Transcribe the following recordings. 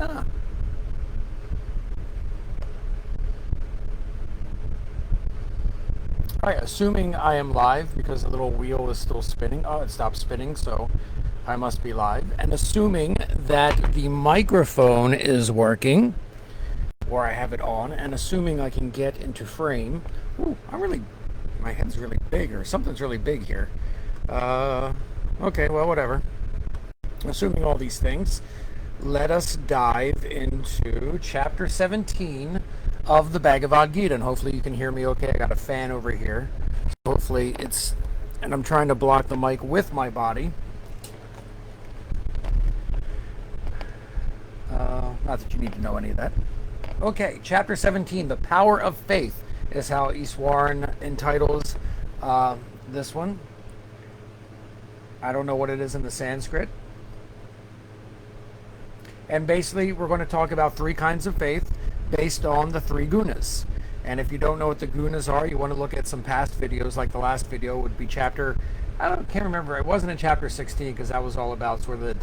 Ah. All right, assuming I am live because the little wheel is still spinning. Oh, it stopped spinning, so I must be live. And assuming that the microphone is working, or I have it on, and assuming I can get into frame. Ooh, my head's really big, or something's really big here. Okay, well, whatever. Assuming all these things, let us dive into chapter 17 of the Bhagavad Gita. And hopefully you can hear me okay. I got a fan over here. So hopefully it's, and I'm trying to block the mic with my body. Not that you need to know any of that. Okay, chapter 17, the power of faith, is how Iswaran entitles this one. I don't know what it is in the Sanskrit. And basically, we're going to talk about three kinds of faith based on the three gunas. And if you don't know what the gunas are, you want to look at some past videos, like the last video would be can't remember. It wasn't in chapter 16 because that was all about sort of the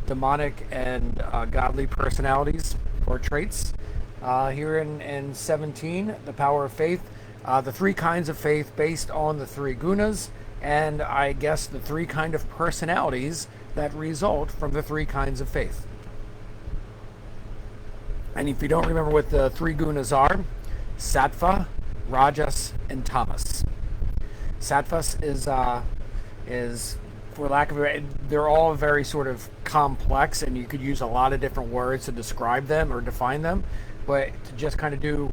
demonic and godly personalities or traits. Here in 17, the power of faith, the three kinds of faith based on the three gunas, and I guess the three kind of personalities that result from the three kinds of faith. And if you don't remember what the three gunas are, sattva, rajas, and tamas. Sattvas is for lack of they're all very sort of complex, and you could use a lot of different words to describe them or define them. But to just kind of do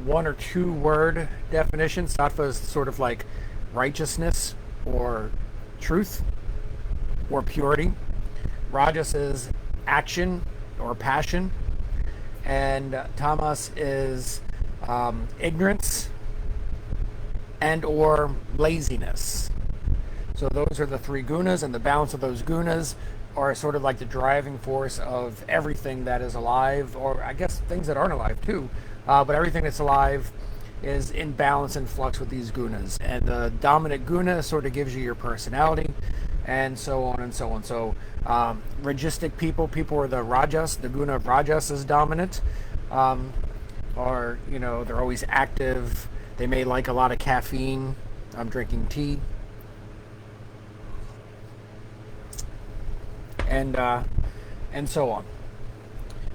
one or two word definition, sattva is sort of like righteousness or truth or purity. Rajas is action or passion. And tamas is ignorance and or laziness. So those are the three gunas, and the balance of those gunas are sort of like the driving force of everything that is alive, or I guess things that aren't alive too, but everything that's alive is in balance and flux with these gunas. And the dominant guna sort of gives you your personality, and so on and so on. So Rajistic people are the rajas, the guna of rajas is dominant, or they're always active. They may like a lot of caffeine. I'm drinking tea. And so on.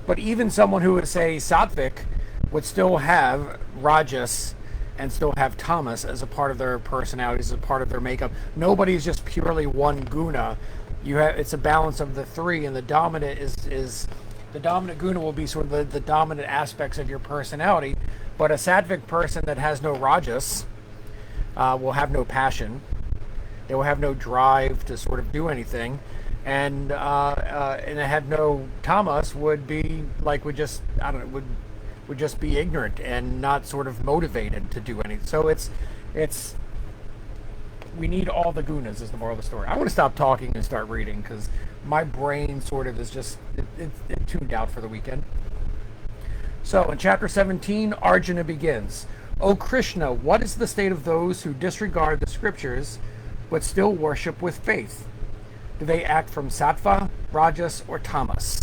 But even someone who would say sattvic would still have rajas and still have tamas as a part of their personalities, as a part of their makeup. Nobody's just purely one guna. It's a balance of the three, and the dominant is the dominant guna will be sort of the dominant aspects of your personality. But a sattvic person that has no rajas will have no passion. They will have no drive to sort of do anything. And have no tamas would be like would just be ignorant and not sort of motivated to do anything. So it's we need all the gunas is the moral of the story. I want to stop talking and start reading because my brain sort of is just it tuned out for the weekend. So in chapter 17, Arjuna begins. O Krishna, what is the state of those who disregard the scriptures but still worship with faith? Do they act from sattva, rajas, or tamas?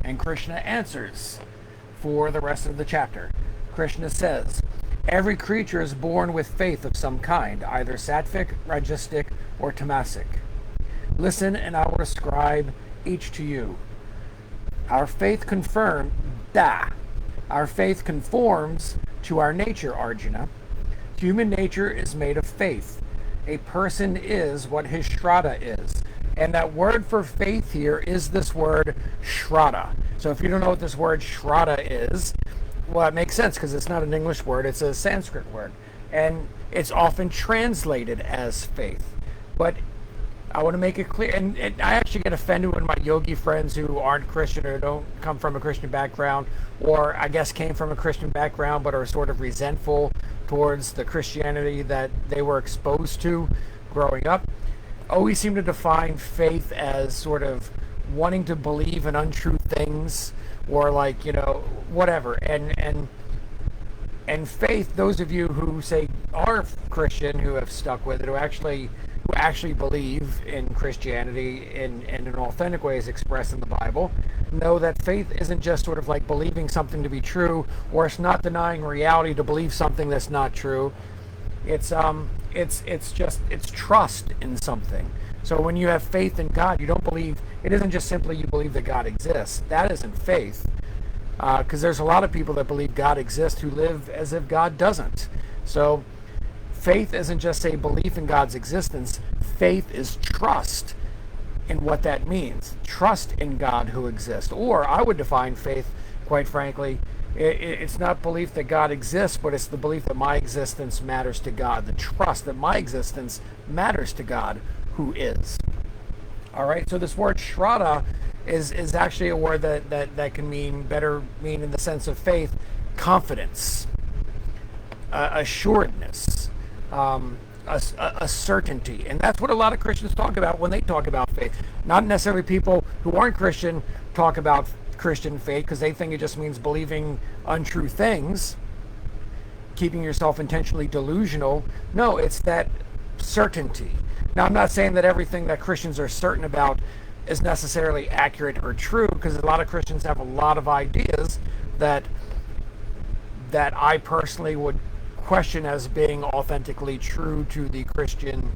And Krishna answers for the rest of the chapter. Krishna says, every creature is born with faith of some kind, either sattvic, rajasic, or tamasic. Listen, and I will describe each to you. Our faith Our faith conforms to our nature, Arjuna. Human nature is made of faith. A person is what his shraddha is. And that word for faith here is this word shraddha. So if you don't know what this word shraddha is, well, it makes sense because it's not an English word, it's a Sanskrit word. And it's often translated as faith. But I want to make it clear, and I actually get offended when my yogi friends who aren't Christian or don't come from a Christian background, or I guess came from a Christian background but are sort of resentful towards the Christianity that they were exposed to growing up, always seem to define faith as sort of wanting to believe in untrue things, or like, whatever. And faith, those of you who say are Christian, who have stuck with it, who actually who actually believe in Christianity in an authentic way as expressed in the Bible know that faith isn't just sort of like believing something to be true, or it's not denying reality to believe something that's not true. It's trust in something. So when you have faith in God, you don't believe, it isn't just simply you believe that God exists. That isn't faith. Because there's a lot of people that believe God exists who live as if God doesn't. So faith isn't just a belief in God's existence. Faith is trust in what that means. Trust in God who exists. Or I would define faith, quite frankly, it's not belief that God exists, but it's the belief that my existence matters to God. The trust that my existence matters to God who is. All right, so this word shraddha is actually a word that can mean in the sense of faith, confidence, assuredness, a certainty. And that's what a lot of Christians talk about when they talk about faith. Not necessarily people who aren't Christian talk about Christian faith because they think it just means believing untrue things, keeping yourself intentionally delusional. No, it's that certainty. Now, I'm not saying that everything that Christians are certain about is necessarily accurate or true, because a lot of Christians have a lot of ideas that I personally would question as being authentically true to the Christian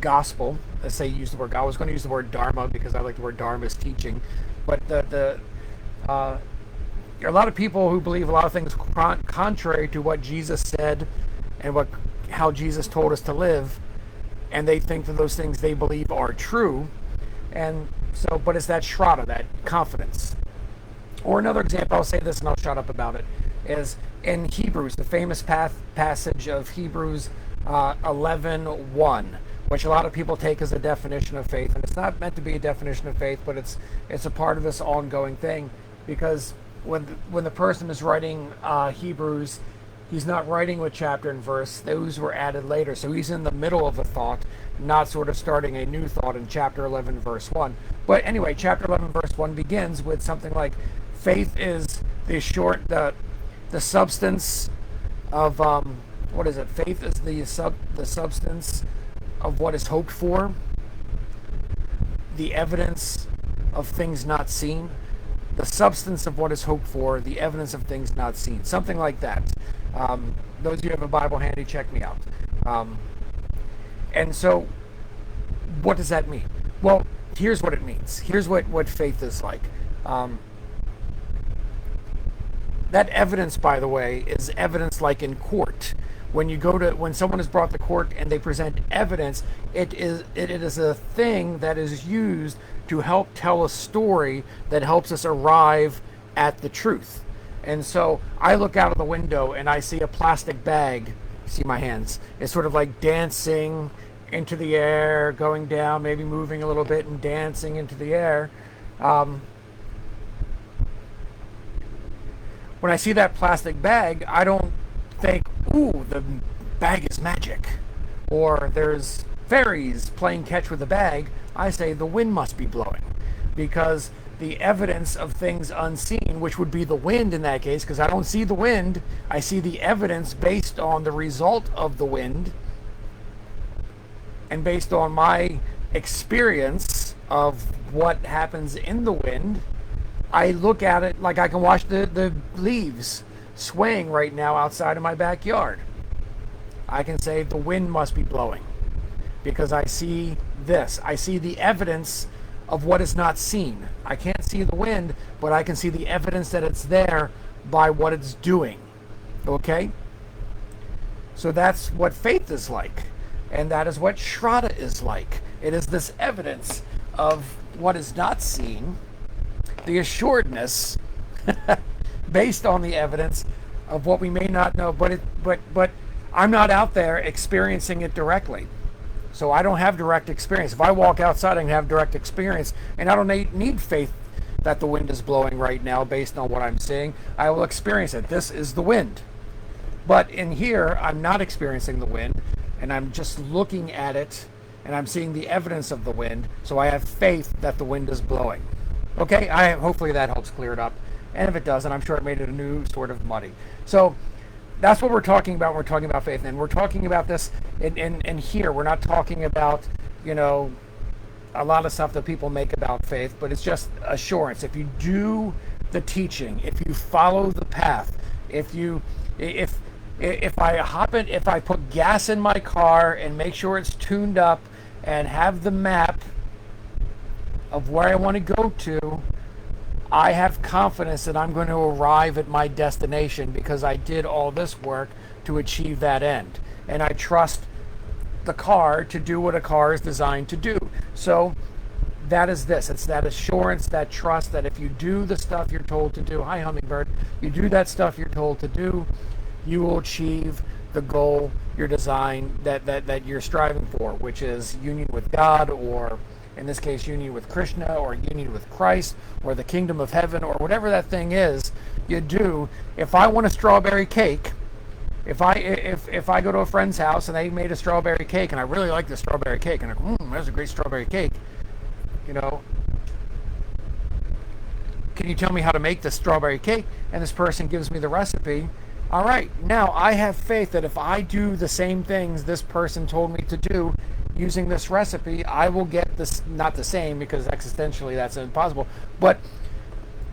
gospel. Let's say use the word. I was going to use the word dharma because I like the word dharma as teaching, but there are a lot of people who believe a lot of things contrary to what Jesus said and how Jesus told us to live, and they think that those things they believe are true. And so, but it's that shraddha, that confidence. Or another example, I'll say this and I'll shut up about it, is in Hebrews, the famous passage of Hebrews 11:1, which a lot of people take as a definition of faith. And it's not meant to be a definition of faith, but it's a part of this ongoing thing. Because when the person is writing Hebrews, he's not writing with chapter and verse. Those were added later. So he's in the middle of a thought, not sort of starting a new thought in chapter 11, verse 1. But anyway, chapter 11, verse 1 begins with something like, faith is the substance of, what is it? Faith is the substance of what is hoped for, the evidence of things not seen. The substance of what is hoped for, the evidence of things not seen. Something like that. Those of you who have a Bible handy, check me out. And so, what does that mean? Well, here's what it means. Here's what faith is like. That evidence, by the way, is evidence like in court. When someone is brought to court and they present evidence, it is a thing that is used to help tell a story that helps us arrive at the truth. And so I look out of the window and I see a plastic bag. See my hands? It's sort of like dancing into the air, going down, maybe moving a little bit and dancing into the air. When I see that plastic bag, I don't think, ooh, the bag is magic, or there's fairies playing catch with the bag. I say the wind must be blowing, because the evidence of things unseen, which would be the wind in that case, because I don't see the wind, I see the evidence based on the result of the wind, and based on my experience of what happens in the wind. I look at it like I can watch the leaves swaying right now outside of my backyard. I can say the wind must be blowing because I see this. I see the evidence of what is not seen. I can't see the wind, but I can see the evidence that it's there by what it's doing. Okay? So that's what faith is like. And that is what shraddha is like. It is this evidence of what is not seen, the assuredness based on the evidence of what we may not know, but I'm not out there experiencing it directly. So I don't have direct experience. If I walk outside, I can have direct experience, and I don't need faith that the wind is blowing right now based on what I'm seeing. I will experience it. This is the wind. But in here, I'm not experiencing the wind, and I'm just looking at it, and I'm seeing the evidence of the wind, so I have faith that the wind is blowing. Okay, hopefully that helps clear it up. And if it doesn't, I'm sure it made it a new sort of muddy. So that's what we're talking about when we're talking about faith. And we're talking about this in here. We're not talking about, you know, a lot of stuff that people make about faith, but it's just assurance. If you do the teaching, if you follow the path, if I put gas in my car and make sure it's tuned up and have the map of where I want to go to, I have confidence that I'm going to arrive at my destination because I did all this work to achieve that end. And I trust the car to do what a car is designed to do. So that is this. It's that assurance, that trust that if you do the stuff you're told to do, hi Hummingbird, you do that stuff you're told to do, you will achieve the goal you're designed, that you're striving for, which is union with God, or in this case union with Krishna, or union with Christ, or the kingdom of heaven, or whatever that thing is you do. If I want a strawberry cake, if I go to a friend's house and they made a strawberry cake and I really like the strawberry cake, and I'm like, that's a great strawberry cake, you know, can you tell me how to make this strawberry cake? And this person gives me the recipe. All right, now I have faith that if I do the same things this person told me to do using this recipe, I will get this, not the same because existentially that's impossible, but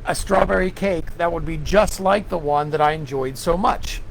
a strawberry cake that would be just like the one that I enjoyed so much.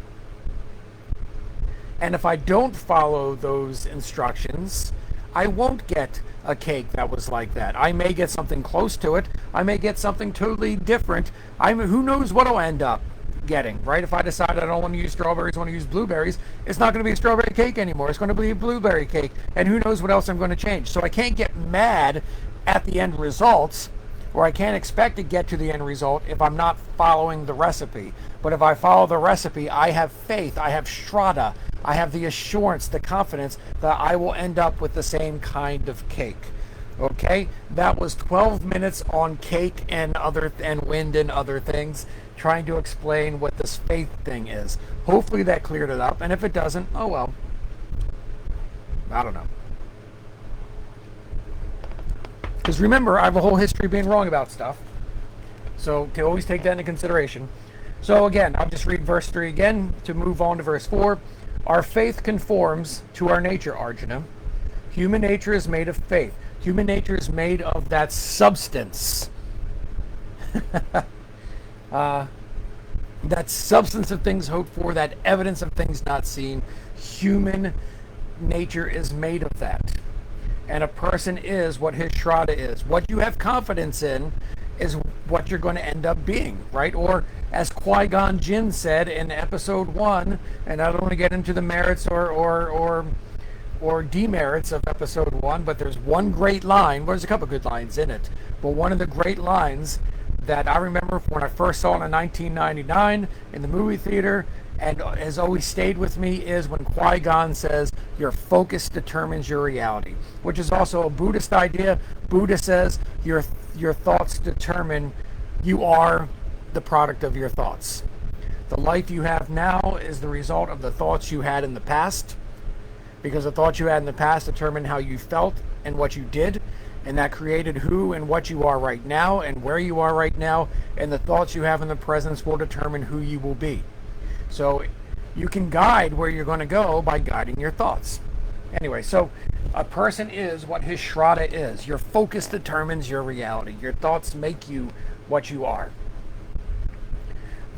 And if I don't follow those instructions, I won't get a cake that was like that. I may get something close to it. I may get something totally different. Who knows what I'll end up getting, right? If I decide I don't want to use strawberries, I want to use blueberries, it's not going to be a strawberry cake anymore. It's going to be a blueberry cake. And who knows what else I'm going to change. So I can't get mad at the end results, or I can't expect to get to the end result if I'm not following the recipe. But if I follow the recipe, I have faith, I have shraddha, I have the assurance, the confidence that I will end up with the same kind of cake. Okay, that was 12 minutes on cake and wind and other things, trying to explain what this faith thing is. Hopefully that cleared it up, and if it doesn't, oh well. I don't know. Because remember, I have a whole history of being wrong about stuff. So to always take that into consideration. So again, I'll just read verse 3 again to move on to verse 4. Our faith conforms to our nature, Arjuna. Human nature is made of faith. Human nature is made of that substance. That substance of things hoped for, that evidence of things not seen. Human nature is made of that. And a person is what his shraddha is. What you have confidence in is what you're going to end up being, right? Or as Qui-Gon Jinn said in episode 1, and I don't want to get into the merits or demerits of episode 1, but there's one great line, well, there's a couple good lines in it, but one of the great lines that I remember when I first saw it in 1999 in the movie theater, and has always stayed with me, is when Qui-Gon says, your focus determines your reality, which is also a Buddhist idea. Buddha says your thoughts determine, you are the product of your thoughts. The life you have now is the result of the thoughts you had in the past, because the thoughts you had in the past determine how you felt and what you did, and that created who and what you are right now and where you are right now, and the thoughts you have in the present will determine who you will be. So you can guide where you're going to go by guiding your thoughts. Anyway, so a person is what his shraddha is. Your focus determines your reality. Your thoughts make you what you are.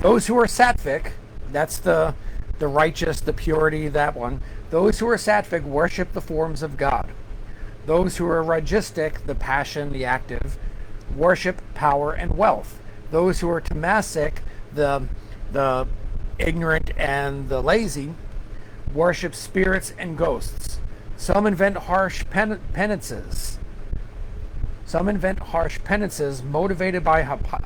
Those who are sattvic, that's the righteous, the purity, that one. Those who are sattvic worship the forms of God. Those who are rajasic, the passion, the active, worship power and wealth. Those who are tamasic, the ignorant and the lazy, worship spirits and ghosts. Some invent harsh penances. Motivated by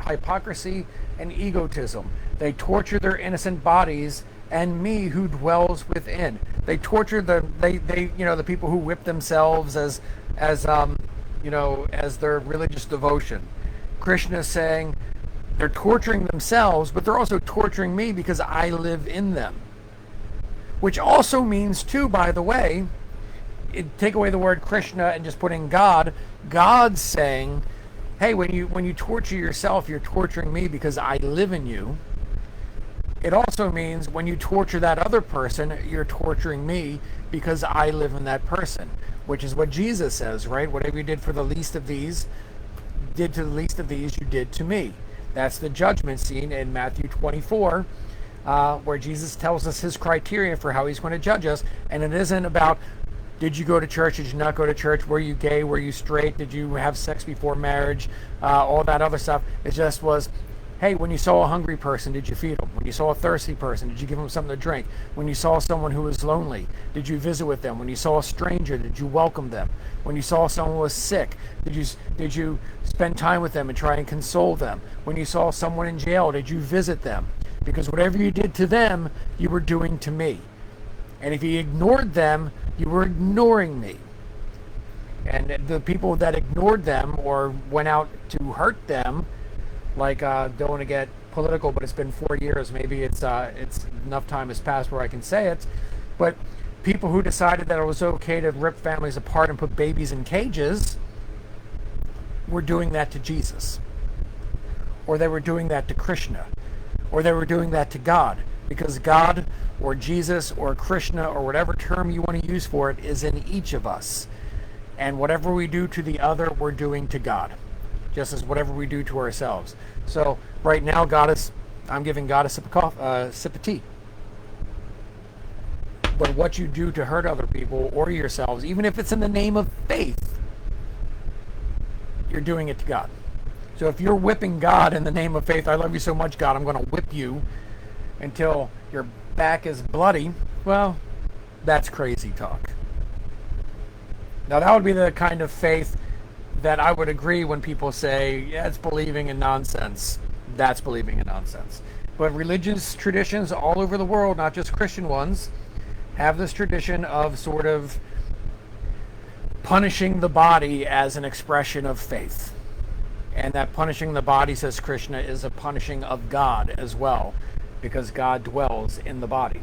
hypocrisy and egotism. They torture their innocent bodies and me who dwells within. They torture the people who whip themselves as their religious devotion. Krishna is saying they're torturing themselves, but they're also torturing me because I live in them. Which also means too, by the way, take away the word Krishna and just put in God. God's saying, hey, when you torture yourself, you're torturing me because I live in you. It also means when you torture that other person, you're torturing me because I live in that person, which is what Jesus says, right? Whatever you did for the least of these, did to the least of these, you did to me. That's the judgment scene in Matthew 24, where Jesus tells us his criteria for how he's going to judge us. And it isn't about, did you go to church? Did you not go to church? Were you gay? Were you straight? Did you have sex before marriage? All that other stuff. It just was, hey, when you saw a hungry person, did you feed them? When you saw a thirsty person, did you give them something to drink? When you saw someone who was lonely, did you visit with them? When you saw a stranger, did you welcome them? When you saw someone who was sick, did you spend time with them and try and console them? When you saw someone in jail, did you visit them? Because whatever you did to them, you were doing to me. And if you ignored them, you were ignoring me. And the people that ignored them or went out to hurt them, like, don't want to get political, but it's been 4 years. Maybe it's enough time has passed where I can say it. But people who decided that it was okay to rip families apart and put babies in cages were doing that to Jesus. Or they were doing that to Krishna. Or they were doing that to God. Because God or Jesus or Krishna or whatever term you want to use for it is in each of us. And whatever we do to the other, we're doing to God. Just as whatever we do to ourselves. So right now, I'm giving God a sip of tea. But what you do to hurt other people or yourselves, even if it's in the name of faith, you're doing it to God. So if you're whipping God in the name of faith, I love you so much, God, I'm going to whip you until your back is bloody, well, that's crazy talk. Now that would be the kind of faith that I would agree when people say, yeah, it's believing in nonsense. That's believing in nonsense. But religious traditions all over the world, not just Christian ones, have this tradition of sort of punishing the body as an expression of faith. And that punishing the body, says Krishna, is a punishing of God as well, because God dwells in the body.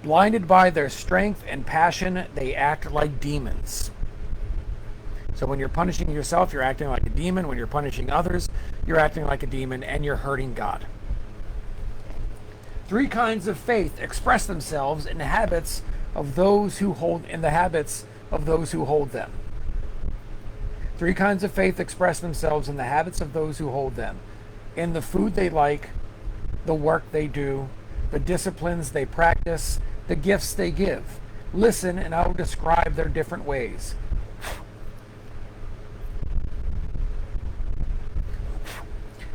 Blinded by their strength and passion, they act like demons. So when you're punishing yourself, you're acting like a demon. When you're punishing others, you're acting like a demon and you're hurting God. 3 kinds of faith express themselves in the habits of those who hold them. 3 kinds of faith express themselves in the habits of those who hold them. In the food they like, the work they do, the disciplines they practice, the gifts they give. Listen and I will describe their different ways.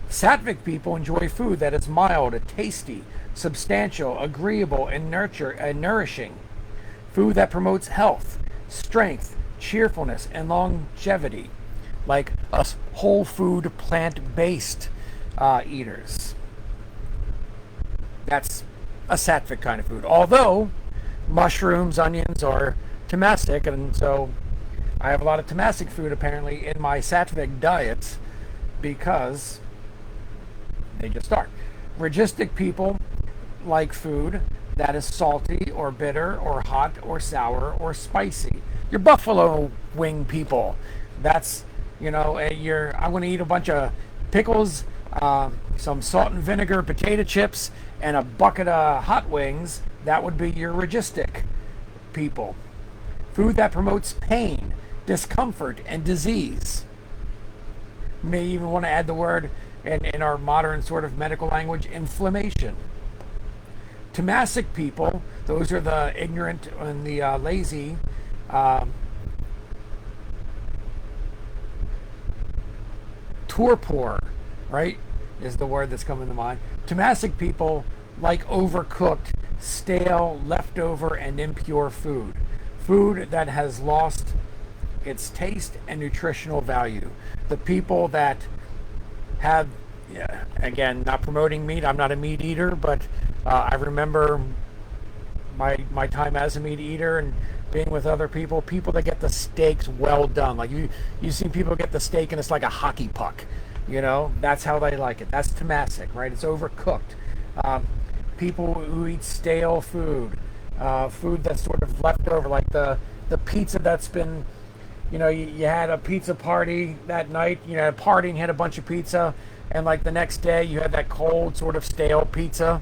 Sattvic people enjoy food that is mild, tasty, substantial, agreeable, and nourishing. Food that promotes health, strength, cheerfulness, and longevity, like us whole food, plant-based eaters. That's a sattvic kind of food. Although mushrooms, onions are tamasic, and so I have a lot of tamasic food apparently in my sattvic diet because they just are. Ragistic people like food that is salty or bitter or hot or sour or spicy. Your buffalo wing people, that's, I'm going to eat a bunch of pickles, some salt and vinegar potato chips, and a bucket of hot wings. That would be your ragistic people. Food that promotes pain, discomfort, and disease. You may even want to add the word, in our modern sort of medical language, inflammation. Tamasic people, those are the ignorant and the lazy. Torpor, right, is the word that's coming to mind. Tamasic people like overcooked, stale, leftover, and impure food. Food that has lost its taste and nutritional value. The people that have, again, not promoting meat, I'm not a meat eater, but I remember my time as a meat eater and being with other people that get the steaks well done. Like you see people get the steak and it's like a hockey puck, that's how they like it. That's tamasic, right? It's overcooked. People who eat stale food, food that's sort of left over, like the pizza that's been, you had a pizza party that night, a party and had a bunch of pizza, and like the next day you have that cold sort of stale pizza.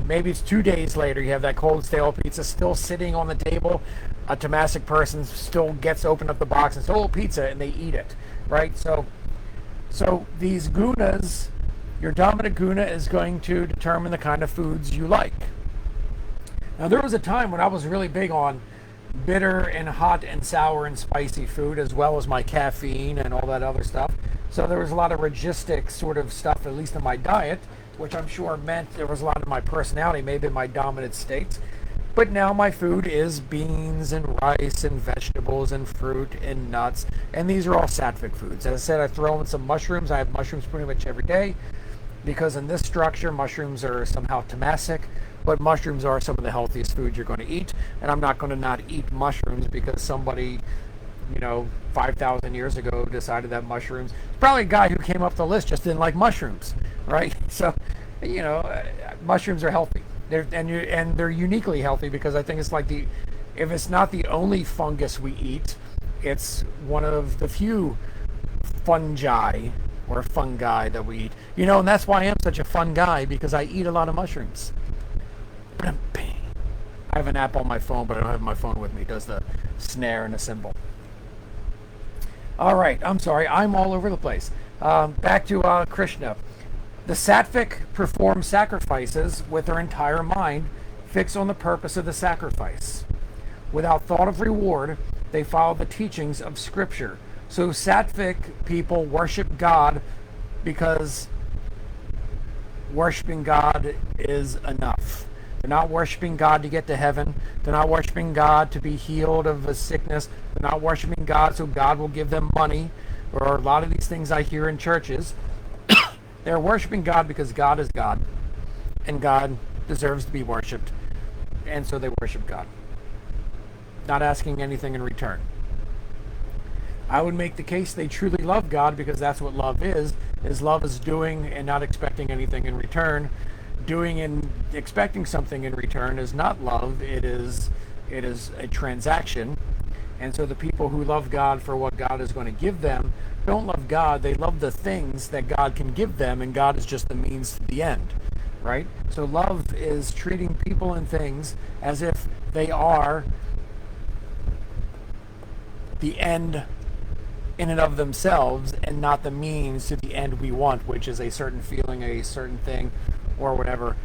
Maybe it's 2 days later you have that cold stale pizza still sitting on the table. A Tomasic person still gets open up the box and says, "Oh, pizza," and they eat it, right? So these gunas, your dominant guna is going to determine the kind of foods you like. Now, there was a time when I was really big on bitter and hot and sour and spicy food, as well as my caffeine and all that other stuff. So there was a lot of registic sort of stuff, at least in my diet, which I'm sure meant there was a lot of my personality, maybe in my dominant states. But now my food is beans and rice and vegetables and fruit and nuts. And these are all sattvic foods. As I said, I throw in some mushrooms. I have mushrooms pretty much every day because in this structure, mushrooms are somehow tamasic. But mushrooms are some of the healthiest foods you're going to eat. And I'm not going to not eat mushrooms because somebody, 5,000 years ago decided that mushrooms, probably a guy who came up the list just didn't like mushrooms, right? So, mushrooms are healthy. They're uniquely healthy because I think it's like if it's not the only fungus we eat, it's one of the few fungi that we eat. And that's why I am such a fun guy, because I eat a lot of mushrooms. I have an app on my phone, but I don't have my phone with me. It does the snare and the cymbal. All right, I'm sorry. I'm all over the place. Back to Krishna. The sattvic perform sacrifices with their entire mind fixed on the purpose of the sacrifice. Without thought of reward, they follow the teachings of Scripture. So sattvic people worship God because worshiping God is enough. They're not worshiping God to get to heaven. They're not worshiping God to be healed of a sickness. They're not worshiping God so God will give them money, or a lot of these things I hear in churches. They're worshiping God because God is God, and God deserves to be worshipped, and so they worship God, not asking anything in return. I would make the case they truly love God, because that's what love is love is doing and not expecting anything in return. Doing and expecting something in return is not love. It is a transaction. And so the people who love God for what God is going to give them don't love God. They love the things that God can give them, and God is just the means to the end, right? So love is treating people and things as if they are the end in and of themselves, and not the means to the end we want, which is a certain feeling, a certain thing, or whatever.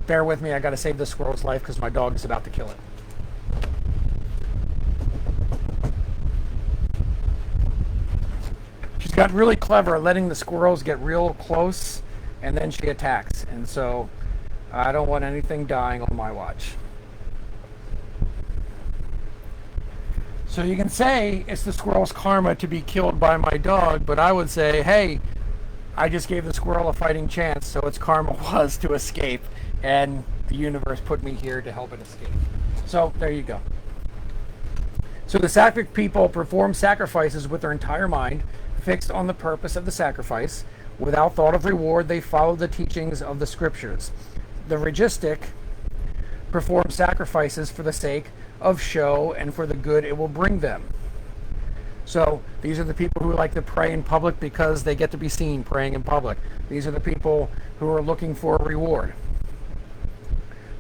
Bear with me, I got to save this squirrel's life because my dog is about to kill it. She's got really clever at letting the squirrels get real close, and then she attacks. And so I don't want anything dying on my watch. So you can say it's the squirrel's karma to be killed by my dog, but I would say, hey, I just gave the squirrel a fighting chance, so its karma was to escape, and the universe put me here to help it escape. So there you go. So the sattvic people perform sacrifices with their entire mind, fixed on the purpose of the sacrifice. Without thought of reward, they follow the teachings of the Scriptures. The registic perform sacrifices for the sake of show and for the good it will bring them. So these are the people who like to pray in public because they get to be seen praying in public. These are the people who are looking for a reward.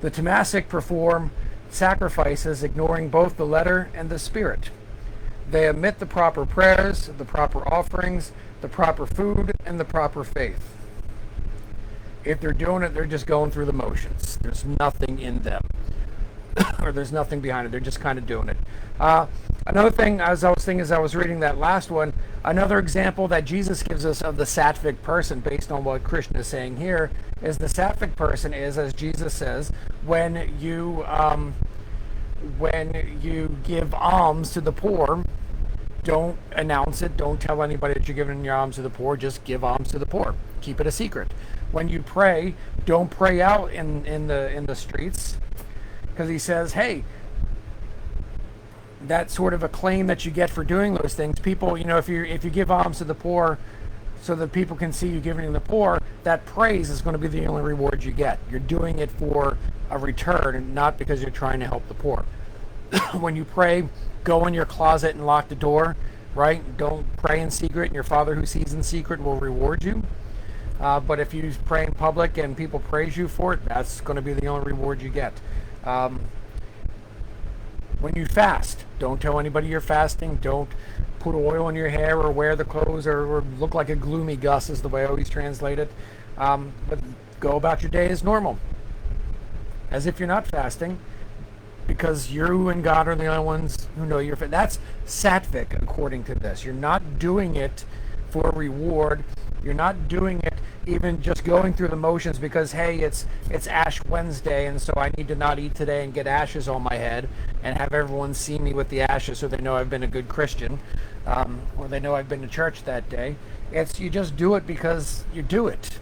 The Tamasic perform sacrifices ignoring both the letter and the spirit. They omit the proper prayers, the proper offerings, the proper food, and the proper faith. If they're doing it, they're just going through the motions. There's nothing in them. Or there's nothing behind it. They're just kind of doing it. Another thing, as I was reading that last one, another example that Jesus gives us of the sattvic person, based on what Krishna is saying here, is the sattvic person is, as Jesus says, when you give alms to the poor, don't announce it. Don't tell anybody that you're giving your alms to the poor. Just give alms to the poor. Keep it a secret. When you pray, don't pray out in the streets, because he says, hey, that sort of acclaim that you get for doing those things, people, if you give alms to the poor so that people can see you giving to the poor, that praise is going to be the only reward you get. You're doing it for a return, not because you're trying to help the poor. When you pray, go in your closet and lock the door, right? Don't pray in secret, and your Father who sees in secret will reward you. But if you pray in public and people praise you for it, that's going to be the only reward you get. Um, when you fast, don't tell anybody you're fasting. Don't put oil in your hair or wear the clothes or look like a gloomy Gus, is the way I always translate it. But go about your day as normal, as if you're not fasting, because you and God are the only ones who know you're. That's sattvic, according to this. You're not doing it for a reward. You're not doing it even just going through the motions because, hey, it's Ash Wednesday, and so I need to not eat today and get ashes on my head and have everyone see me with the ashes so they know I've been a good Christian, or they know I've been to church that day. It's you just do it because you do it.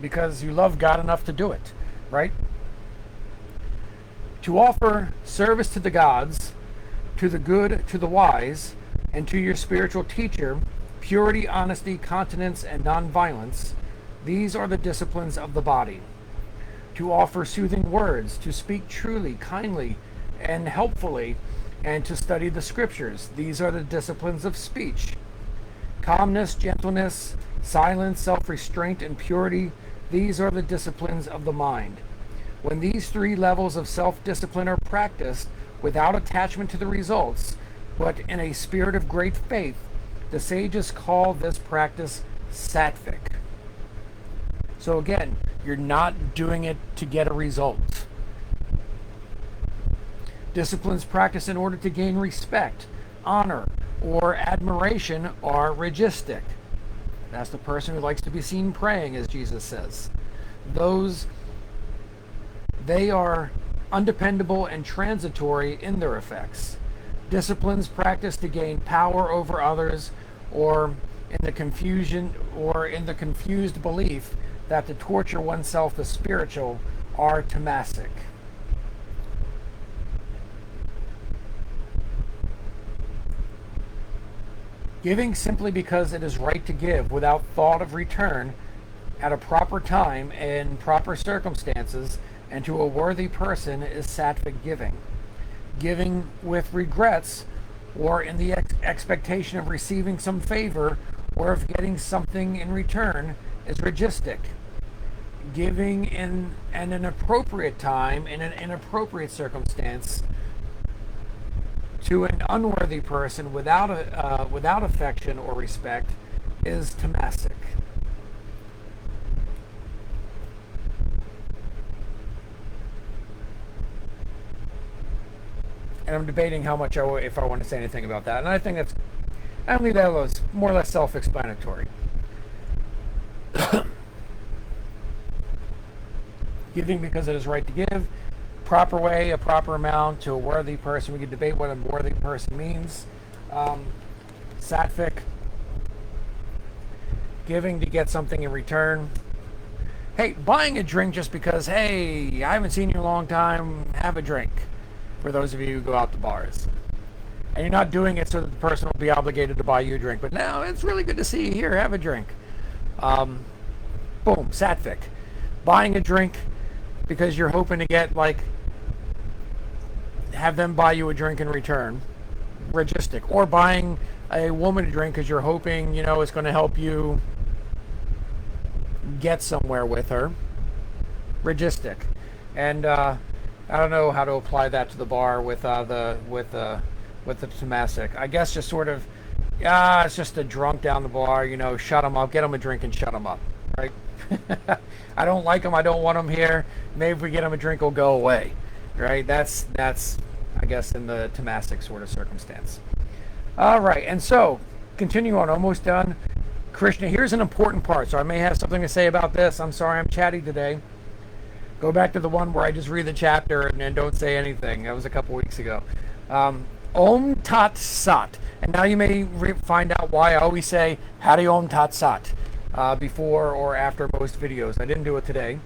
Because you love God enough to do it, right? To offer service to the gods, to the good, to the wise, and to your spiritual teacher, purity, honesty, continence, and nonviolence, these are the disciplines of the body. To offer soothing words, to speak truly, kindly, and helpfully, and to study the scriptures, these are the disciplines of speech. Calmness, gentleness, silence, self-restraint, and purity, these are the disciplines of the mind. When these three levels of self-discipline are practiced without attachment to the results, but in a spirit of great faith, the sages call this practice sattvic. So again, you're not doing it to get a result. Disciplines practiced in order to gain respect, honor, or admiration are registic. That's the person who likes to be seen praying, as Jesus says. They are undependable and transitory in their effects. Disciplines practiced to gain power over others, or in the confused belief that to torture oneself is spiritual, are tamasic. Giving simply because it is right to give without thought of return at a proper time and proper circumstances and to a worthy person is sattvic giving. Giving with regrets or in the expectation of receiving some favor or of getting something in return is registic. Giving in an appropriate time in an inappropriate circumstance to an unworthy person without affection or respect is tamasic. And I'm debating how much if I want to say anything about that. And I think that was more or less self-explanatory. Giving because it is right to give, proper way, a proper amount to a worthy person. We could debate what a worthy person means. Sattvic, giving to get something in return. Hey, buying a drink just because, hey, I haven't seen you in a long time, have a drink. For those of you who go out to bars. And you're not doing it so that the person will be obligated to buy you a drink. But now it's really good to see you here, have a drink. Boom, sattvic. Buying a drink because you're hoping to get, have them buy you a drink in return. Registic. Or buying a woman a drink because you're hoping, it's going to help you get somewhere with her. Registic. And, I don't know how to apply that to the bar with the tamasic. I guess just sort of, it's just a drunk down the bar, shut them up, get them a drink and shut them up, right? I don't like them, I don't want them here. Maybe if we get them a drink, it'll go away, right? That's I guess in the tamasic sort of circumstance. All right, and so continue on, almost done. Krishna, here's an important part, so I may have something to say about this. I'm sorry, I'm chatty today. Go back to the one where I just read the chapter and don't say anything. That was a couple weeks ago. Om Tat Sat. And now you may find out why I always say Hari Om Tat Sat before or after most videos. I didn't do it today,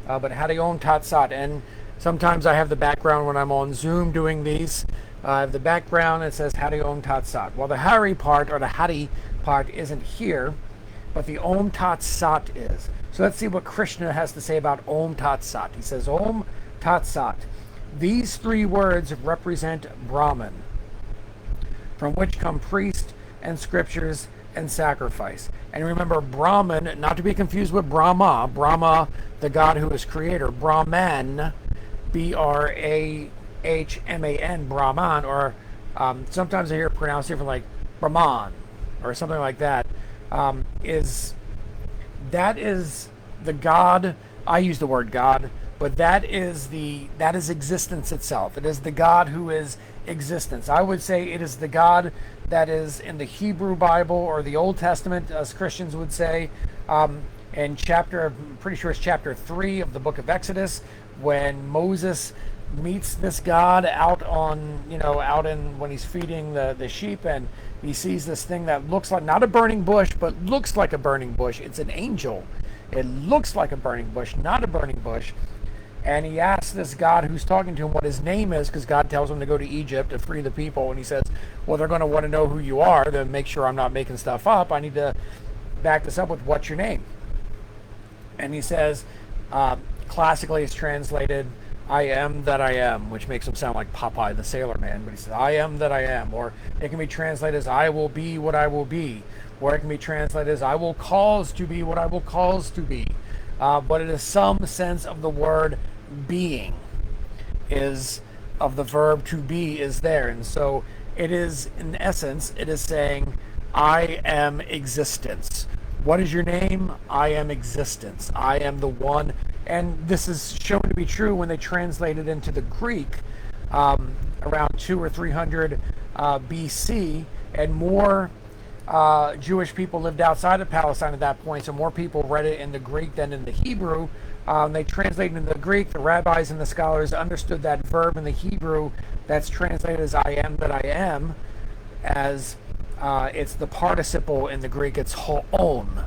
but Hari Om Tat Sat. And sometimes I have the background when I'm on Zoom doing these. I have the background that says Hari Om Tat Sat. Well, the Hari part or the Hari part isn't here, but the Om Tat Sat is. So let's see what Krishna has to say about Om Tat Sat. He says, Om Tat Sat. These three words represent Brahman, from which come priest and scriptures and sacrifice. And remember, Brahman, not to be confused with Brahma. Brahma, the god who is creator. Brahman, Brahman, Brahman, or sometimes I hear it pronounced different, like Brahman, or something like that. Is the God? I use the word God, but that is existence itself. It is the God who is existence. I would say it is the God that is in the Hebrew Bible or the Old Testament, as Christians would say, in I'm pretty sure it's chapter 3 of the book of Exodus, when Moses meets this God out when he's feeding the sheep, and he sees this thing that looks like, not a burning bush, but looks like a burning bush. It's an angel. It looks like a burning bush, not a burning bush. And he asks this God who's talking to him what his name is, because God tells him to go to Egypt to free the people. And he says, well, they're going to want to know who you are to make sure I'm not making stuff up. I need to back this up with, what's your name? And he says, classically it's translated, I am that I am, which makes him sound like Popeye the Sailor Man. But he says, I am that I am. Or it can be translated as, I will be what I will be. Or it can be translated as, I will cause to be what I will cause to be. But it is some sense of the word being, is of the verb to be is there. And so it is, in essence, it is saying, I am existence. What is your name? I am existence. I am the one. And this is shown to be true when they translate it into the Greek around 200 or 300 BC, and more Jewish people lived outside of Palestine at that point, so more people read it in the Greek than in the Hebrew. They translated into the Greek. The rabbis and the scholars understood that verb in the Hebrew that's translated as I am that I am, as it's the participle in the Greek. It's ho'on.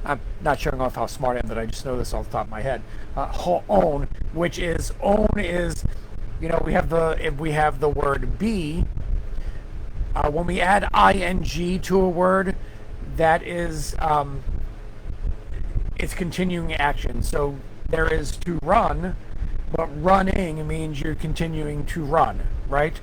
I'm not showing off how smart I am, that I just know this off the top of my head. Ho'on, which is, own is, we have the word be. When we add ing to a word, that is, it's continuing action. So there is to run, but running means you're continuing to run, right?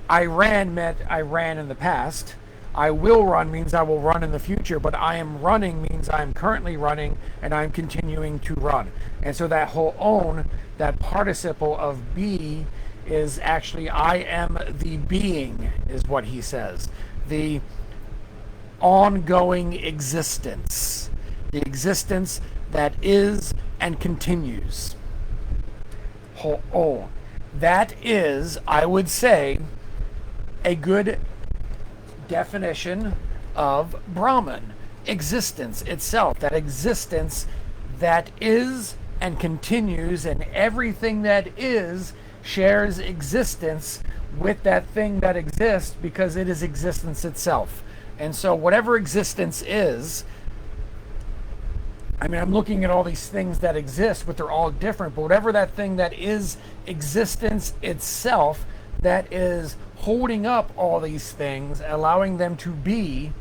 I ran meant I ran in the past. I will run means I will run in the future, but I am running means I am currently running and I'm continuing to run. And so that whole own, that participle of be, is actually I am the being, is what he says. The ongoing existence. The existence that is and continues. Ho'on. That is, I would say, a good definition of Brahman. Existence itself. That existence that is and continues, and everything that is shares existence with that thing that exists, because it is existence itself. And so whatever existence is, I'm looking at all these things that exist, but they're all different. But whatever that thing that is existence itself, that is holding up all these things, allowing them to be,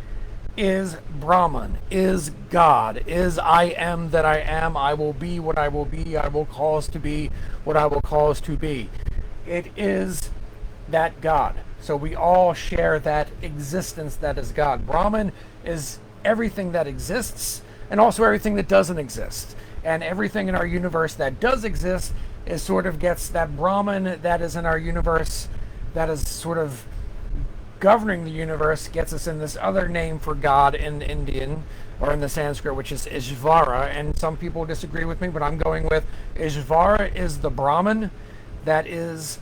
is Brahman, is God, is I am that I am, I will be what I will be, I will cause to be what I will cause to be. It is that God. So we all share that existence that is God. Brahman is everything that exists, and also everything that doesn't exist. And everything in our universe that does exist is sort of gets that Brahman that is in our universe, that is sort of governing the universe, gets us in this other name for God in Indian or in the Sanskrit, which is Ishvara. And some people disagree with me, but I'm going with Ishvara is the Brahman that is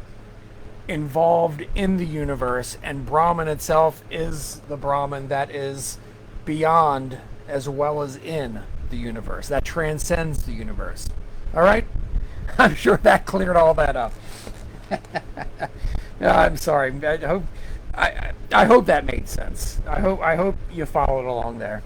involved in the universe, and Brahman itself is the Brahman that is beyond as well as in the universe, that transcends the universe. All right? I'm sure that cleared all that up. I'm sorry. I hope that made sense. I hope you followed along there.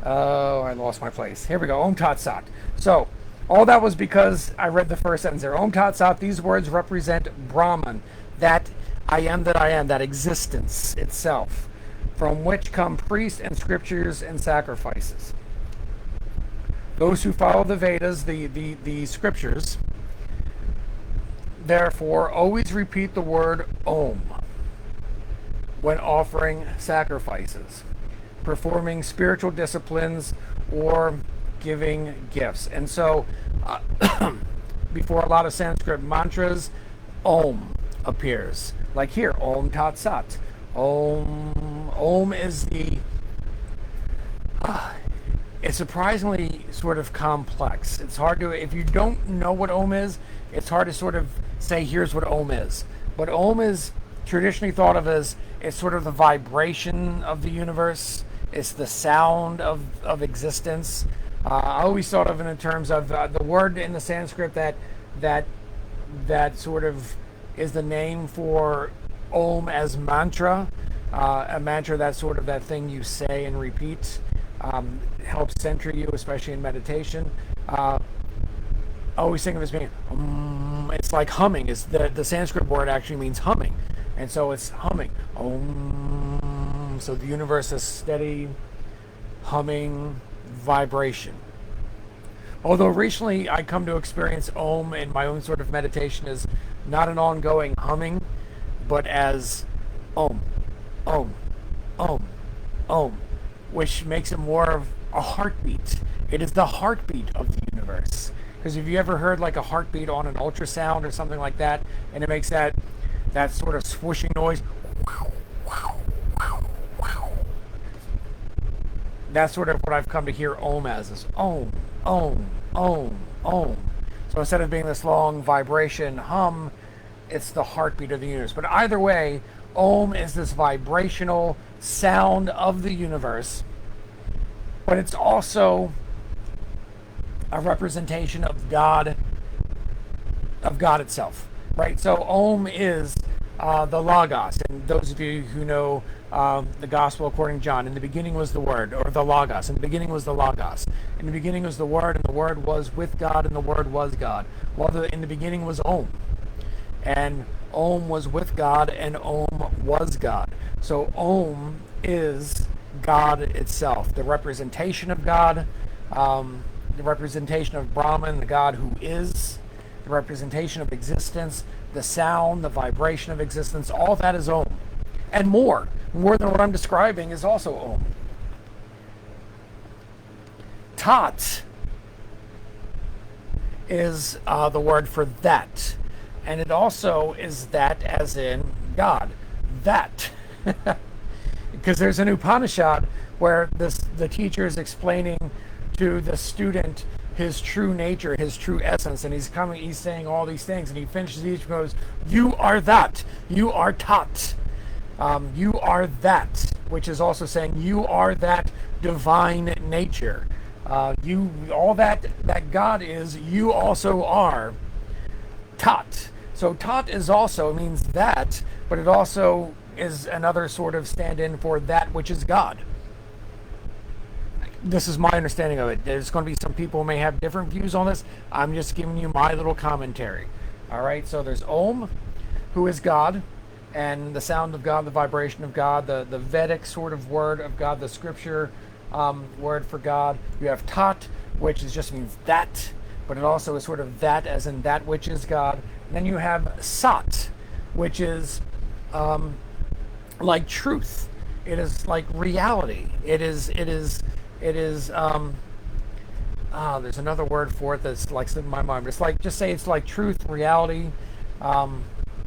Oh, I lost my place. Here we go. Om Tat Sat. So, all that was because I read the first sentence there. Om Tat Sat, these words represent Brahman, that I am that I am, that existence itself, from which come priests and scriptures and sacrifices. Those who follow the Vedas, the scriptures, therefore always repeat the word Om. when offering sacrifices, performing spiritual disciplines, or giving gifts. And so, before a lot of Sanskrit mantras, Om appears. Like here, Om Tat Sat. Om. Om is the. It's surprisingly sort of complex. It's hard to, if you don't know what Om is, it's hard to sort of say, here's what Om is. But Om is traditionally thought of as, it's sort of the vibration of the universe. It's the sound of existence. I always thought of it in terms of the word in the Sanskrit that sort of is the name for Om as mantra. A mantra, that's sort of that thing you say and repeat. Helps center you, especially in meditation. I always think of it as being, it's like humming. Is the Sanskrit word actually means humming, and so it's humming. So the universe is steady, humming vibration. Although recently I come to experience Om in my own sort of meditation as not an ongoing humming, but as Om, Om, Om, Om, which makes it more of a heartbeat. It is the heartbeat of the universe. Because if you ever heard like a heartbeat on an ultrasound or something like that, and it makes that sort of swooshing noise, that's sort of what I've come to hear Om as, is Om, Om, Om, Om. So instead of being this long vibration hum, it's the heartbeat of the universe. But either way, Om is this vibrational sound of the universe, but it's also a representation of God itself, right? So Om is the Logos, and those of you who know the Gospel according to John, in the beginning was the Word, or the Logos. In the beginning was the Logos. In the beginning was the Word, and the Word was with God, and the Word was God. Well, in the beginning was Om, and Om was with God, and Om was God. So Om is God itself, the representation of God, the representation of Brahman, the God who is, the representation of existence, the sound, the vibration of existence. All that is Om, and more than what I'm describing is also Om. Tat is the word for that, and it also is that as in God, that. Because there's an Upanishad where the teacher is explaining to the student his true nature, his true essence, and he's saying all these things, and he finishes each and goes, you are that, you are Tat, you are that, which is also saying you are that divine nature. You, all that God is, you also are Tat. So Tat is also, means that, but it also is another sort of stand-in for that which is God. This is my understanding of it. There's going to be some people who may have different views on this. I'm just giving you my little commentary. All right, so there's Om, who is God, and the sound of God, the vibration of God, the Vedic sort of word of God, the scripture word for God. You have Tat, which just means that, but it also is sort of that as in that which is God. And then you have Sat, which is like truth. It is like reality. There's another word for it that's like in my mind. But it's like, just say it's like truth, reality,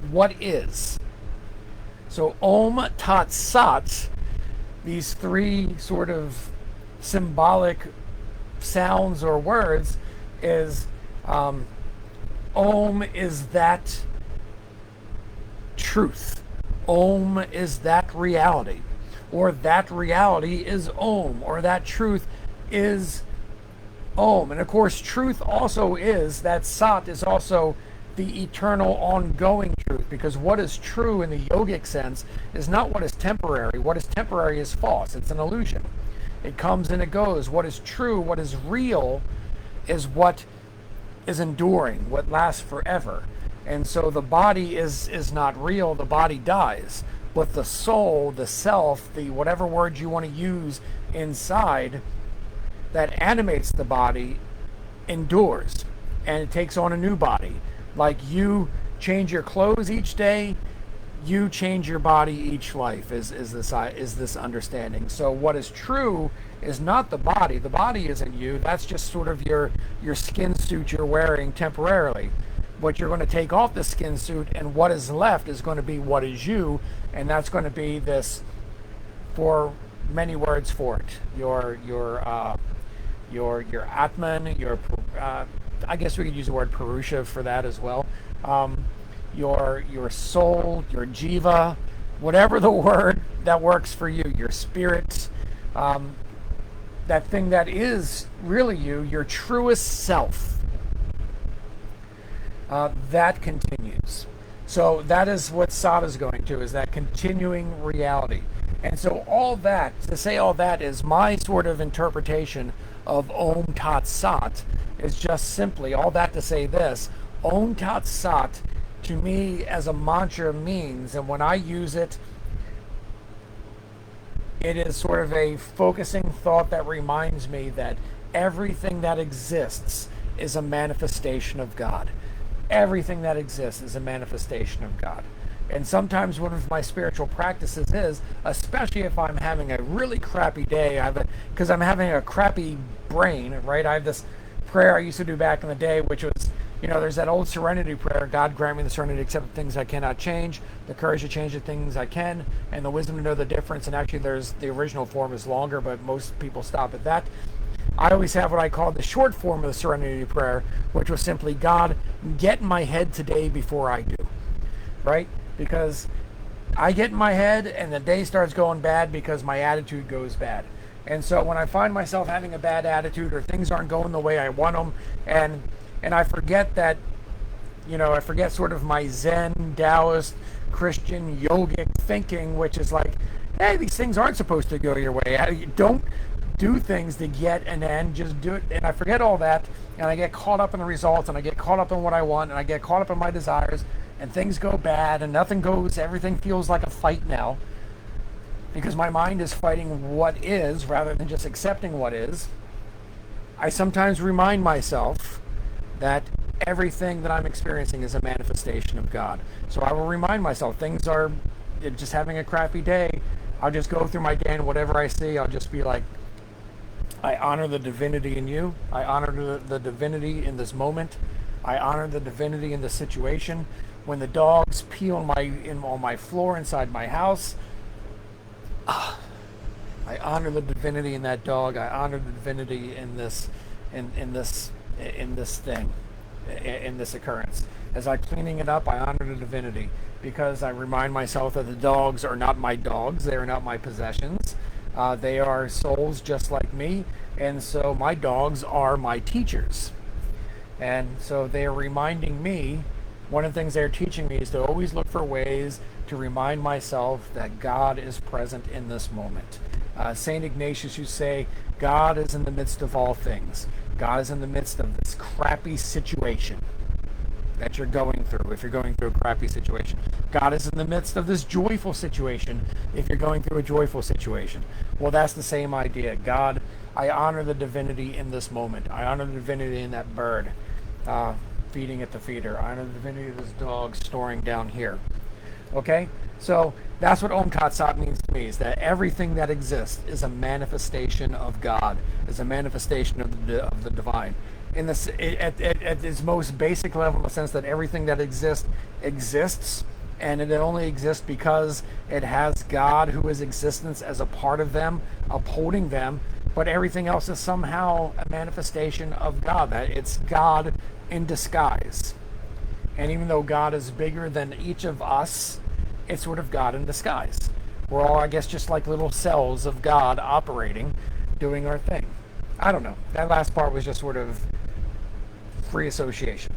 what is. So Om, Tat, Sat, these three sort of symbolic sounds or words is Om is that truth. Om is that reality, or that reality is Om, or that truth is Om. And of course, truth also is, that Sat is also the eternal ongoing truth, because what is true in the yogic sense is not what is temporary. What is temporary is false. It's an illusion. It comes and it goes. What is true, what is real, is what is enduring, what lasts forever. And so the body is not real, the body dies. But the soul, the self, the whatever word you want to use inside that animates the body endures, and it takes on a new body. Like you change your clothes each day, you change your body each life is this understanding. So what is true is not the body. The body isn't you. That's just sort of your skin suit you're wearing temporarily. But you're going to take off the skin suit, and what is left is going to be what is you, and that's going to be this, for many words for it, your Atman, I guess we could use the word Purusha for that as well. Your soul, your jiva, whatever the word that works for you, your spirit, that thing that is really you, your truest self, that continues. So that is what Sat is going to, is that continuing reality. And so all that, to say all that is my sort of interpretation of Om Tat Sat, is just simply, all that to say this, Om Tat Sat to me as a mantra means, and when I use it, it is sort of a focusing thought that reminds me that everything that exists is a manifestation of God. Everything that exists is a manifestation of God. And sometimes one of my spiritual practices is, especially if I'm having a really crappy day, because I'm having a crappy brain, right? I have this prayer I used to do back in the day, which was, there's that old serenity prayer: God grant me the serenity to accept the things I cannot change, the courage to change the things I can, and the wisdom to know the difference. And actually, the original form is longer, but most people stop at that. I always have what I call the short form of the serenity prayer, which was simply, God, get in my head today before I do, right? Because I get in my head and the day starts going bad because my attitude goes bad. And so when I find myself having a bad attitude, or things aren't going the way I want them, and I forget that, I forget sort of my Zen, Taoist, Christian, yogic thinking, which is like, hey, these things aren't supposed to go your way. Don't do things to get an end, just do it. And I forget all that, and I get caught up in the results, and I get caught up in what I want, and I get caught up in my desires, and things go bad, and everything feels like a fight now, because my mind is fighting what is rather than just accepting what is. I sometimes remind myself that everything that I'm experiencing is a manifestation of God. So I will remind myself, things are just having a crappy day. I'll just go through my day, and whatever I see, I'll just be like, I honor the divinity in you. I honor the divinity in this moment. I honor the divinity in the situation. When the dogs pee on my floor inside my house, I honor the divinity in that dog. I honor the divinity in this occurrence. As I'm cleaning it up, I honor the divinity, because I remind myself that the dogs are not my dogs. They are not my possessions. They are souls just like me, and so my dogs are my teachers. And so they are reminding me, one of the things they're teaching me is to always look for ways to remind myself that God is present in this moment. St. Ignatius used to say, God is in the midst of all things. God is in the midst of this crappy situation that you're going through, if you're going through a crappy situation. God is in the midst of this joyful situation if you're going through a joyful situation. Well, that's the same idea. God, I honor the divinity in this moment. I honor the divinity in that bird feeding at the feeder. I honor the divinity of this dog storing down here. Okay? So that's what Om Tat Sat means to me, is that everything that exists is a manifestation of God, is a manifestation of the divine. In this, at its most basic level, in the sense that everything that exists, and it only exists because it has God, who is existence, as a part of them, upholding them. But everything else is somehow a manifestation of God. That it's God in disguise. And even though God is bigger than each of us, it's sort of God in disguise. We're all, I guess, just like little cells of God operating, doing our thing. I don't know. That last part was just sort of free association.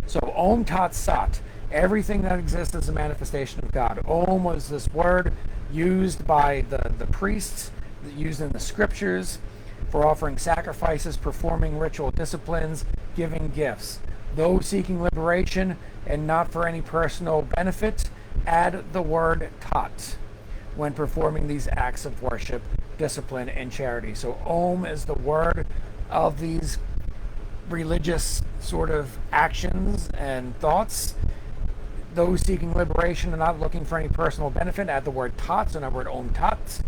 So Om Tat Sat, everything that exists is a manifestation of God. Om was this word used by the priests, used in the scriptures for offering sacrifices, performing ritual disciplines, giving gifts. Those seeking liberation and not for any personal benefit, add the word Tat when performing these acts of worship, discipline, and charity. So Om is the word of these religious sort of actions and thoughts those seeking liberation and not looking for any personal benefit, add the word tat, so now word om tat.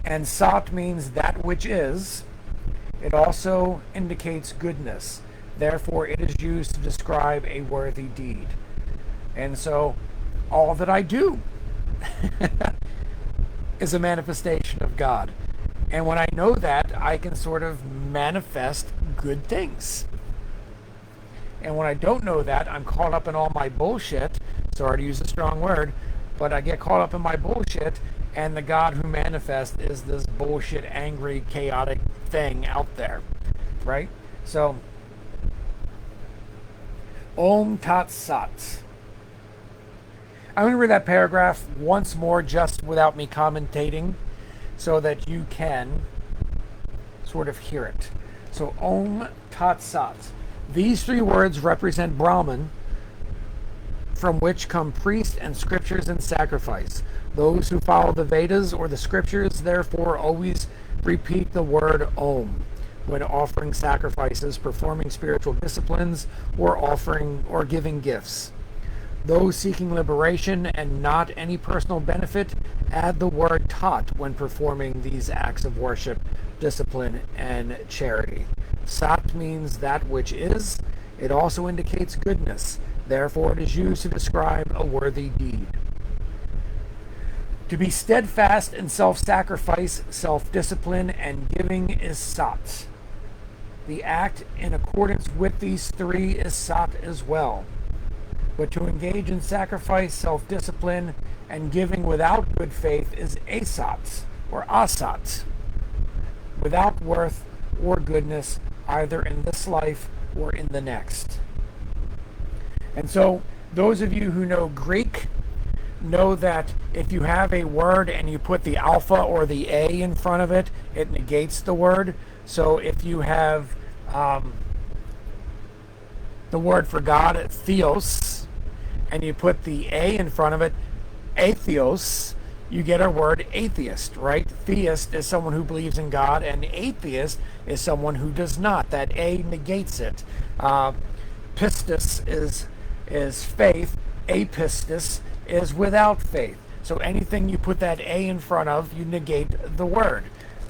And sat means that which is. It also indicates goodness. Therefore, it is used to describe a worthy deed. And so, all that I do is a manifestation of God. And when I know that, I can sort of manifest good things. And when I don't know that, I'm caught up in all my bullshit. Sorry to use a strong word, but I get caught up in my bullshit, and the God who manifests is this bullshit, angry, chaotic thing out there, right? So, Om Tat Sat. I'm going to read that paragraph once more, just without me commentating, so that you can sort of hear it. So, Om Tat Sat. These three words represent Brahman, from which come priest and scriptures and sacrifice. Those who follow the Vedas or the scriptures, therefore, always repeat the word Om when offering sacrifices, performing spiritual disciplines, or offering or giving gifts. Those seeking liberation and not any personal benefit, add the word Tat when performing these acts of worship, discipline, and charity. Sat means that which is. It also indicates goodness. Therefore, it is used to describe a worthy deed. To be steadfast in self-sacrifice, self-discipline, and giving is Sat. The act in accordance with these three is Sat as well. But to engage in sacrifice, self-discipline, and giving without good faith is Asat, or Asat, without worth or goodness, either in this life or in the next. And so, those of you who know Greek know that if you have a word and you put the alpha or the A in front of it, it negates the word. So if you have the word for God, theos, and you put the A in front of it, atheos, you get a word atheist, right? Theist is someone who believes in God, and atheist is someone who does not. That A negates it. Pistis is faith. Apistis is without faith. So anything you put that A in front of, you negate the word.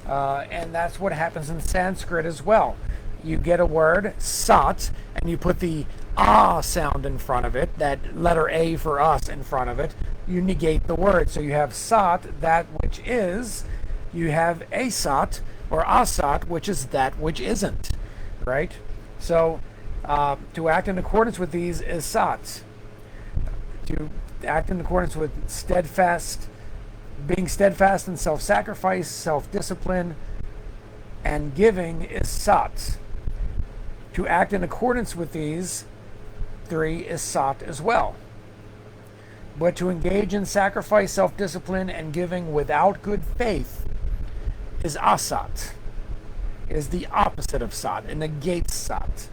And that's what happens in Sanskrit as well. You get a word, sat, and you put the ah sound in front of it, that letter A for us in front of it, you negate the word. So you have sat, that which is. You have asat, or asat, which is that which isn't, right? So to act in accordance with these is sat. To act in accordance with being steadfast in self-sacrifice, self-discipline, and giving is sat. To act in accordance with these three is sat as well. But to engage in sacrifice, self-discipline, and giving without good faith is asat. It is the opposite of sat. It negates sat.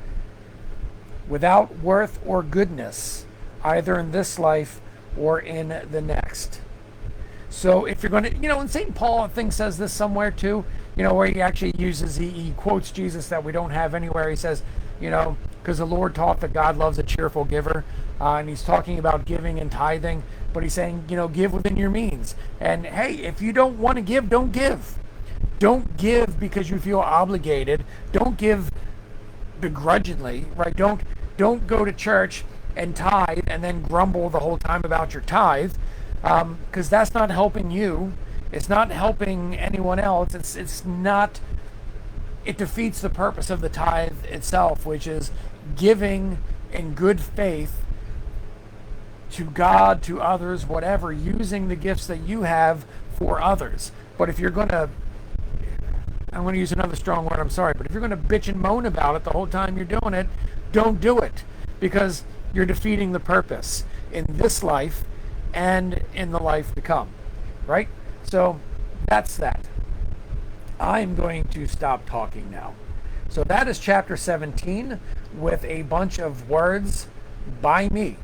Without worth or goodness, either in this life or in the next. So if you're going to, and St. Paul, I think, says this somewhere too, where he actually he quotes Jesus that we don't have anywhere. He says, because the Lord taught that God loves a cheerful giver, and he's talking about giving and tithing, but he's saying, give within your means. And hey, if you don't want to give, don't give. Don't give because you feel obligated. Don't give begrudgingly, right? Don't go to church and tithe and then grumble the whole time about your tithe, because that's not helping you. It's not helping anyone else. It defeats the purpose of the tithe itself, which is giving in good faith to God, to others, whatever, using the gifts that you have for others. But if you're going to, I'm going to use another strong word, I'm sorry, but if you're going to bitch and moan about it the whole time you're doing it, don't do it, because you're defeating the purpose in this life and in the life to come, right? So that's that. I'm going to stop talking now. So that is chapter 17 with a bunch of words by me.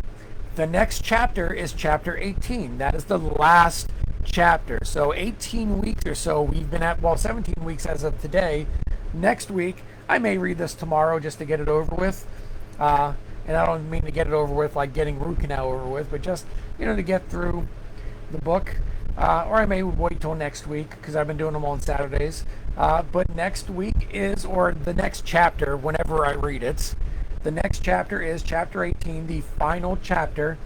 The next chapter is chapter 18. That is the last chapter. So 18 weeks or so we've been at, 17 weeks as of today. Next week, I may read this tomorrow just to get it over with. And I don't mean to get it over with like getting root canal over with, but just, to get through the book. Or I may wait till next week because I've been doing them on Saturdays. But next week or the next chapter, whenever I read it, the next chapter is chapter 18, the final chapter,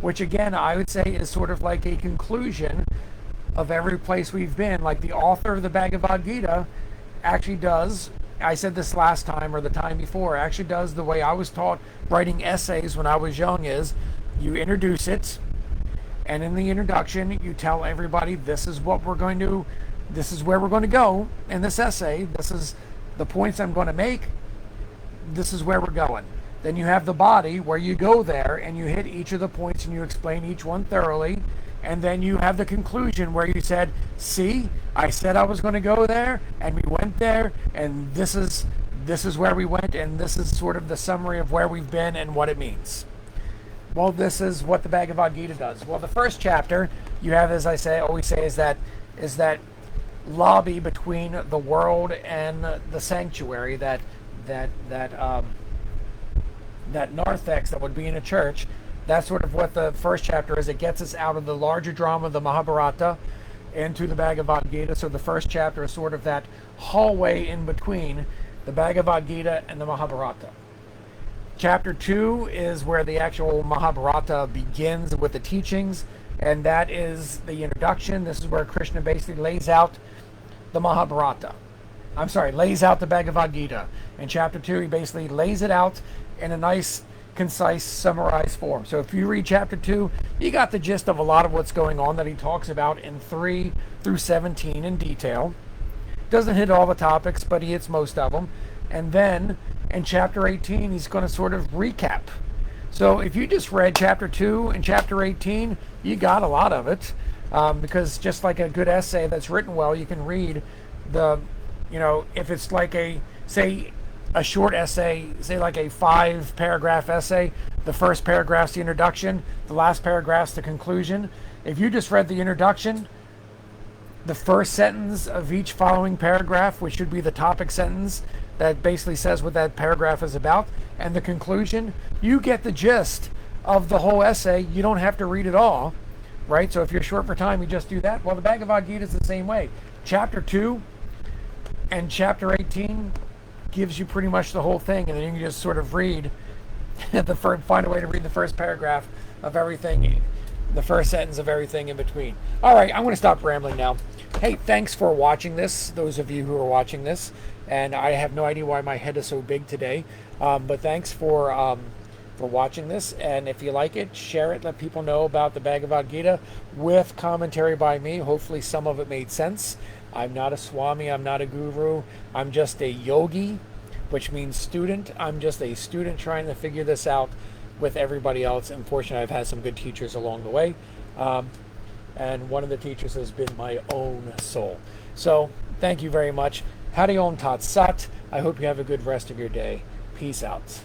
which again, I would say is sort of like a conclusion of every place we've been. Like the author of the Bhagavad Gita actually does, I said this last time or the time before, actually does the way I was taught writing essays when I was young is you introduce it, and in the introduction, you tell everybody this is where we're going to go in this essay. This is the points I'm going to make. This is where we're going. Then you have the body where you go there and you hit each of the points and you explain each one thoroughly. And then you have the conclusion where you said, see, I said I was going to go there and we went there, and this is where we went, and this is sort of the summary of where we've been and what it means. Well, this is what the Bhagavad Gita does. Well, the first chapter you have, as I always say, is that lobby between the world and the sanctuary, that narthex that would be in a church. That's sort of what the first chapter is. It gets us out of the larger drama of the Mahabharata into the Bhagavad Gita. So the first chapter is sort of that hallway in between the Bhagavad Gita and the Mahabharata. Chapter 2 is where the actual Mahabharata begins with the teachings, and that is the introduction. This is where Krishna basically lays out the Mahabharata. Lays out the Bhagavad Gita. In chapter 2, he basically lays it out in a nice, concise, summarized form. So if you read chapter 2, you got the gist of a lot of what's going on that he talks about in 3 through 17 in detail. Doesn't hit all the topics, but he hits most of them. And then in chapter 18, he's going to sort of recap. So if you just read chapter 2 and chapter 18, you got a lot of it. Because just like a good essay that's written well, you can read if it's like a short essay, say like a 5-paragraph essay, the first paragraph's the introduction, the last paragraph's the conclusion. If you just read the introduction, the first sentence of each following paragraph, which should be the topic sentence that basically says what that paragraph is about, and the conclusion, you get the gist of the whole essay. You don't have to read it all, right? So if you're short for time, you just do that. Well, the Bhagavad Gita is the same way. Chapter 2 and chapter 18 gives you pretty much the whole thing, and then you can just sort of read find a way to read the first paragraph of everything, the first sentence of everything in between. All right, I'm going to stop rambling now. Hey, thanks for watching this, those of you who are watching this, and I have no idea why my head is so big today, but thanks for watching this, and if you like it, share it, let people know about the Bhagavad Gita with commentary by me. Hopefully some of it made sense. I'm not a Swami, I'm not a guru, I'm just a yogi, which means student. I'm just a student trying to figure this out with everybody else. Unfortunately, I've had some good teachers along the way, and one of the teachers has been my own soul. So, thank you very much. Hari Om Tat Sat. I hope you have a good rest of your day. Peace out.